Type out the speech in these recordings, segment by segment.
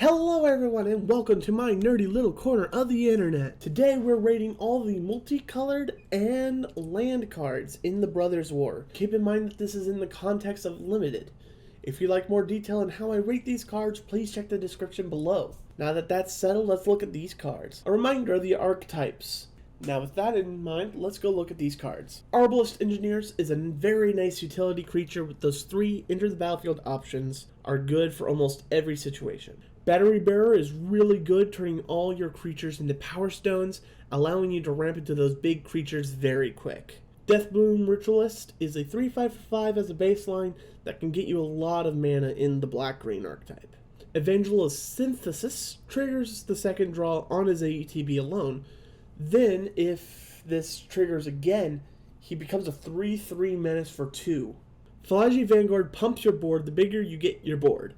Hello everyone and welcome to my nerdy little corner of the internet. Today we're rating all the multicolored and land cards in the Brothers War. Keep in mind that this is in the context of limited. If you'd like more detail on how I rate these cards, please check the description below. Now that that's settled, let's look at these cards. A reminder of the archetypes. Now with that in mind, let's go look at these cards. Arbalest Engineers is a very nice utility creature with those 3 enter the battlefield options are good for almost every situation. Battery Bearer is really good, turning all your creatures into power stones, allowing you to ramp into those big creatures very quick. Deathbloom Ritualist is a 3/5/5 as a baseline that can get you a lot of mana in the black-green archetype. Evangelist Synthesis triggers the second draw on his ATB alone. Then, if this triggers again, he becomes a 3/3 menace for 2. Falaji Vanguard pumps your board the bigger you get your board.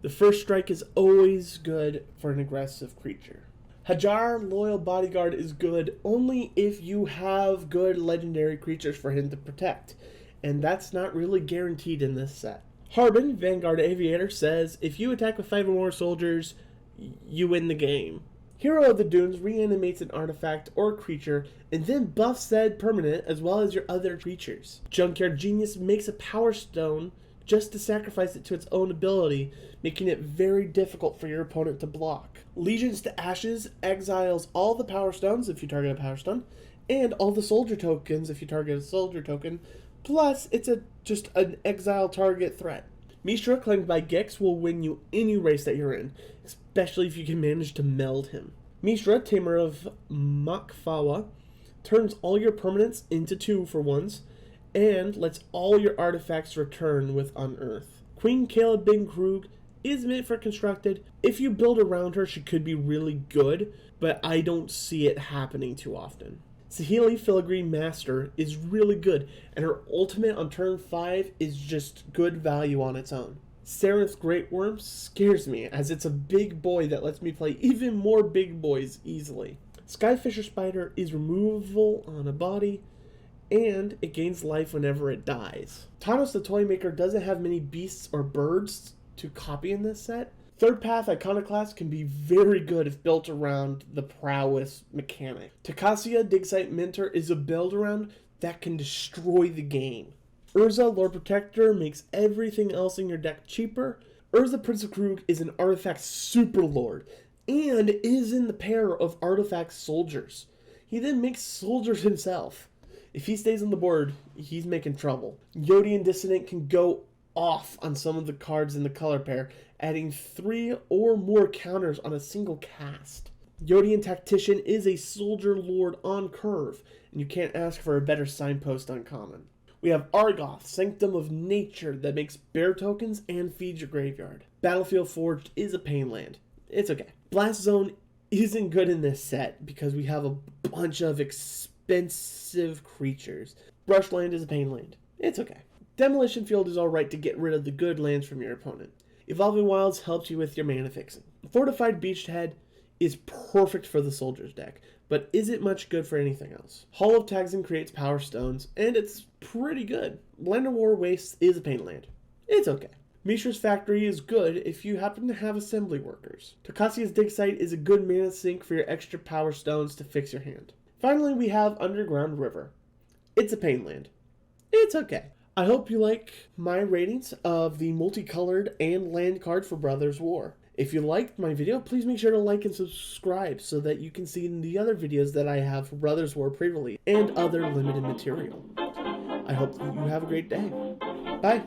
The first strike is always good for an aggressive creature. Hajar Loyal Bodyguard is good only if you have good legendary creatures for him to protect, and that's not really guaranteed in this set. Harbin Vanguard Aviator says if you attack with 5 or more soldiers, you win the game. Hero of the Dunes reanimates an artifact or creature and then buffs said permanent as well as your other creatures. Junkyard Genius makes a power stone just to sacrifice it to its own ability, making it very difficult for your opponent to block. Legions to Ashes exiles all the power stones if you target a power stone, and all the soldier tokens if you target a soldier token, plus it's just an exile target threat. Mishra, claimed by Gix, will win you any race that you're in, especially if you can manage to meld him. Mishra, Tamer of Makfawa, turns all your permanents into 2-for-1s, and lets all your artifacts return with Unearth. Queen Caleb Bin Krug is meant for constructed. If you build around her, she could be really good, but I don't see it happening too often. Saheeli Filigree Master is really good, and her ultimate on turn 5 is just good value on its own. Seraph Great Worm scares me, as it's a big boy that lets me play even more big boys easily. Skyfisher Spider is removable on a body, and it gains life whenever it dies. Tanos the Toymaker doesn't have many beasts or birds to copy in this set. Third Path Iconoclast can be very good if built around the prowess mechanic. Takasia Digsite Mentor is a build around that can destroy the game. Urza Lord Protector makes everything else in your deck cheaper. Urza Prince of Krug is an artifact super lord and is in the pair of artifact soldiers. He then makes soldiers himself. If he stays on the board, he's making trouble. Yodian Dissonant can go off on some of the cards in the color pair, adding 3 or more counters on a single cast. Yodian Tactician is a soldier lord on curve, and you can't ask for a better signpost uncommon. We have Argoth, Sanctum of Nature, that makes bear tokens and feeds your graveyard. Battlefield Forged is a pain land. It's okay. Blast Zone isn't good in this set because we have a bunch of expensive creatures. Brushland is a pain land. It's okay. Demolition Field is alright to get rid of the good lands from your opponent. Evolving Wilds helps you with your mana fixing. Fortified Beachhead is perfect for the soldiers deck, but isn't much good for anything else. Hall of Taxon creates power stones, and it's pretty good. Blender War Waste is a pain land. It's okay. Mishra's Factory is good if you happen to have assembly workers. Tokasia's Dig Site is a good mana sink for your extra power stones to fix your hand. Finally, we have Underground River. It's a pain land. It's okay. I hope you like my ratings of the multicolored and land card for Brothers War. If you liked my video, please make sure to like and subscribe so that you can see the other videos that I have for Brothers War pre-release and other limited material. I hope that you have a great day. Bye.